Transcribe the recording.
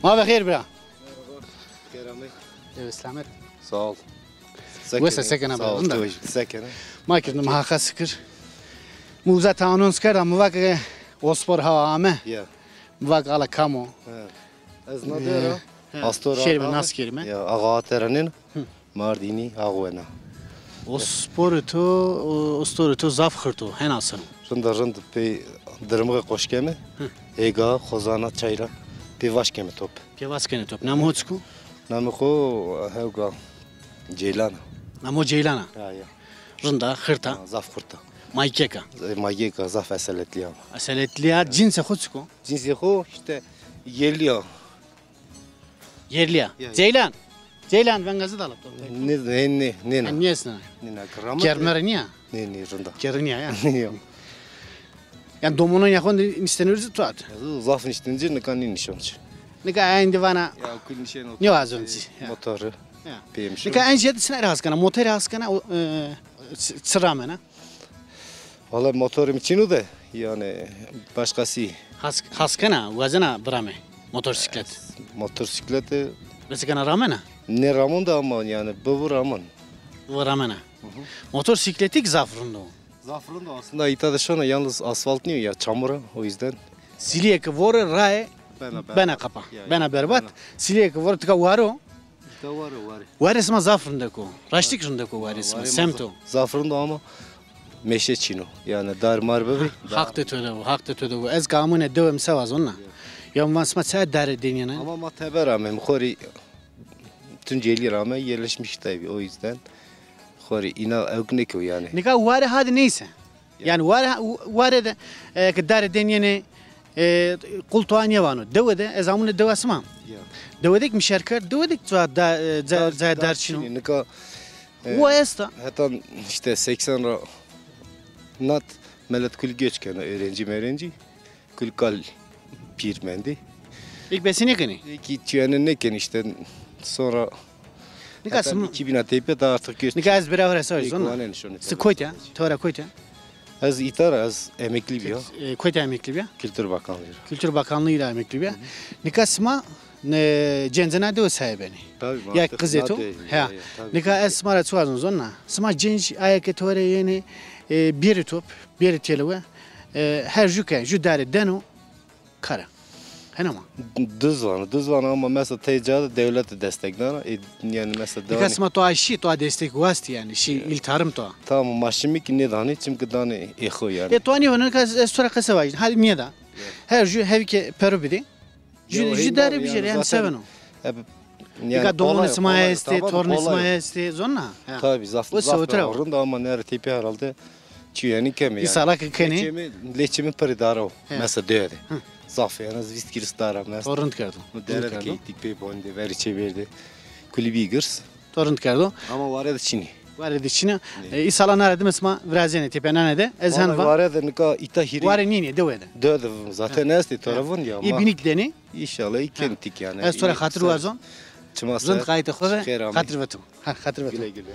ما بخير برا. Kerem Bey. Evet selamet. Sağ ol. Wesa sekena Sağ ol. bunda. Sekena. ما كردم هاخا سكر. موزة تانونس كردم مواق وصبر هوا عامه. Ya. مواق على كامو. Az ne diyor? Astora. شير بالناس كريمة. Ya ağa terenin. Mardini ağuena. أسطورة تو زاف خرطو هنا أصلا. Rında pe dırmığı koş kemi. Ega khozana çayra. Pe vaş kemi top. بيواس كني توب نامو هتسكو. Namı ko hevga Ceylan. نامو جيلانا. Ya. رندا خرطة Zaf kurta. مايكيكا. Magika zaf eseletli ama. أسألت جنس خدسكو. Cinsi ko işte geliyor. يرليا. Ya. جيلان. جيلان ben gazı da alıp. Ne. Anniyesine. Ne krama. Kermerniya. Ne rında. Kerniya ya. Yok. Yani domunun yakın isteniyoruz tuat. Zafın iştince ne kan nişançı. Ne kadar aynı divana. Ya kul nişan. Ne var zonci? Motoru. Ya. Peymiş. Ne kadar aynı şeyde sınır haskana, motor haskana, sıramena. Valla motorum için o da yani başkası. Haskana, vazana brame, motosiklet. Motosikleti Mesela ramena. ne ramon da ama yani bu ramon. Bu ramena. Motosikletik zafrında o. Zafrın da aslında İtalya'da şu an yalnız asfalt niye ya çamura o yüzden. Siliye ki vore rae bana kapa. Bana berbat. Siliye ki vore tıka varo. Var. Var esma zafrında ko. Raştik rında ko var esma. Semto. Zafrın da ama meşe çino yani dar marbe. Hakta töde bu. Ez kamune devem sevaz onna. Ya masma sa dar deniyene. Ama matebe rağmen khori Tunceli rağmen yerleşmiş tabii o yüzden. Khori ina evknek o yani. Nika vare hadi neyse. Yani vare de dar deniyene kultuaniye vano. Devede ezamune devasma. Devedek müşerker devedek za darçino. Nika O esta. hatta işte 80 nat melet kul geçken öğrenci kul kal pirmendi. İlk besini kini. Ki tüyenin neken işte sonra Nika sım. 2000 ATP da artık geç. Nika ez beraber sayız onna. Sı koyta. Tora koyta. Az itar az emekli bir ya. Koyta emekli bir. Kültür Bakanlığı. Kültür Bakanlığı ile emekli bir. Nika sıma cenzena de o sahibeni. Tabii. Ya kız eto. Ha. Nika esma ra suazın zonna. Sıma cenç ayake tore yeni bir top, bir televe. Her jüke, jüdare deno kara. Henama. Düz var ama mesela tecada devlet destekler. Yani mesela Nika sıma to ayşi to destek vasti yani. Şi iltarım to. tamam maşimik ne dani çünkü dani eho yani. To ani vana ka sonra kasa vajin. Hadi niye da? Her jü hevke perubidi. Jüdare bir şey yani seveno. Nika doğun isma este, torun isma este zonna. Tabii zafır orunda ama nere tipi herhalde çüyeni kemi yani. İsalak keni. Leçimi paridaro mesela döde. Zaf yani viskiris dara mesela. Torrent kardo. Dere keytik pe bonde veri çevirdi. Kulübi girs. Torrent kardo. Ama var ya Çin'i. Var idi Çin'e. İsala nare mesma vrazene tepena de. Ezhan var ya da nika itahiri. Var nini devede. Döde zaten nesti tarafın ya ama. İbinik deni. İnşallah ikentik yani. Ez sonra hatır vazon. Çımasa. Zınt kayıtı khoze. Hatır vetum. Hatır vetum. Güle güle.